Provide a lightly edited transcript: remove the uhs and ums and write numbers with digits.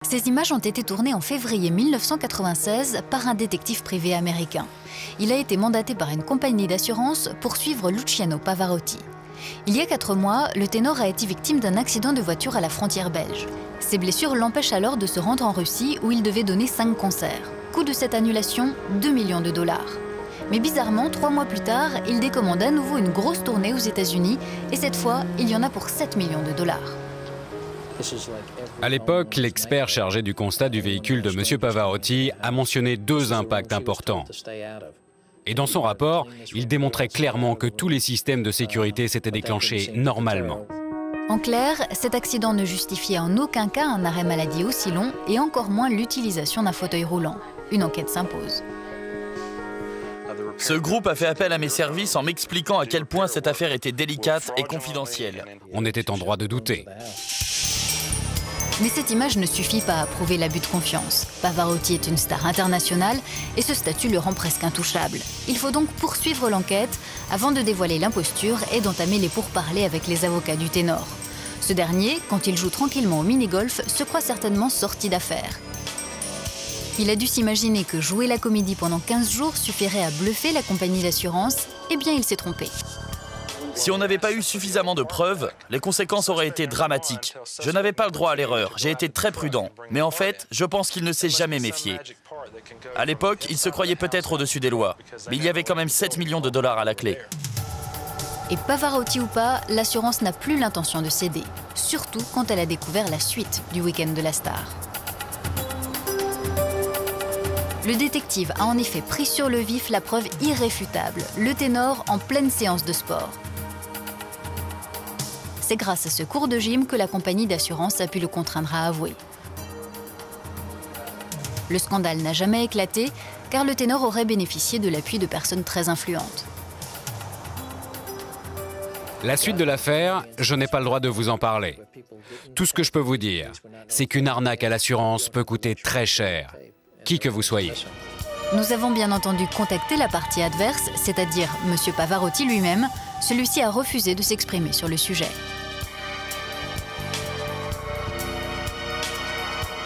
Ces images ont été tournées en février 1996 par un détective privé américain. Il a été mandaté par une compagnie d'assurance pour suivre Luciano Pavarotti. Il y a 4 mois, le ténor a été victime d'un accident de voiture à la frontière belge. Ses blessures l'empêchent alors de se rendre en Russie où il devait donner 5 concerts. Coût de cette annulation, 2 millions de dollars. Mais bizarrement, 3 mois plus tard, il décommande à nouveau une grosse tournée aux États-Unis et cette fois, il y en a pour 7 millions de dollars. À l'époque, l'expert chargé du constat du véhicule de M. Pavarotti a mentionné 2 impacts importants. Et dans son rapport, il démontrait clairement que tous les systèmes de sécurité s'étaient déclenchés normalement. En clair, cet accident ne justifiait en aucun cas un arrêt maladie aussi long et encore moins l'utilisation d'un fauteuil roulant. Une enquête s'impose. Ce groupe a fait appel à mes services en m'expliquant à quel point cette affaire était délicate et confidentielle. On était en droit de douter. Mais cette image ne suffit pas à prouver l'abus de confiance. Pavarotti est une star internationale et ce statut le rend presque intouchable. Il faut donc poursuivre l'enquête avant de dévoiler l'imposture et d'entamer les pourparlers avec les avocats du ténor. Ce dernier, quand il joue tranquillement au mini-golf, se croit certainement sorti d'affaire. Il a dû s'imaginer que jouer la comédie pendant 15 jours suffirait à bluffer la compagnie d'assurance. Eh bien, il s'est trompé. Si on n'avait pas eu suffisamment de preuves, les conséquences auraient été dramatiques. Je n'avais pas le droit à l'erreur, j'ai été très prudent. Mais en fait, je pense qu'il ne s'est jamais méfié. À l'époque, il se croyait peut-être au-dessus des lois. Mais il y avait quand même 7 millions de dollars à la clé. Et Pavarotti ou pas, l'assurance n'a plus l'intention de céder. Surtout quand elle a découvert la suite du week-end de la star. Le détective a en effet pris sur le vif la preuve irréfutable, le ténor en pleine séance de sport. C'est grâce à ce cours de gym que la compagnie d'assurance a pu le contraindre à avouer. Le scandale n'a jamais éclaté, car le ténor aurait bénéficié de l'appui de personnes très influentes. La suite de l'affaire, je n'ai pas le droit de vous en parler. Tout ce que je peux vous dire, c'est qu'une arnaque à l'assurance peut coûter très cher, qui que vous soyez. Nous avons bien entendu contacté la partie adverse, c'est-à-dire M. Pavarotti lui-même. Celui-ci a refusé de s'exprimer sur le sujet.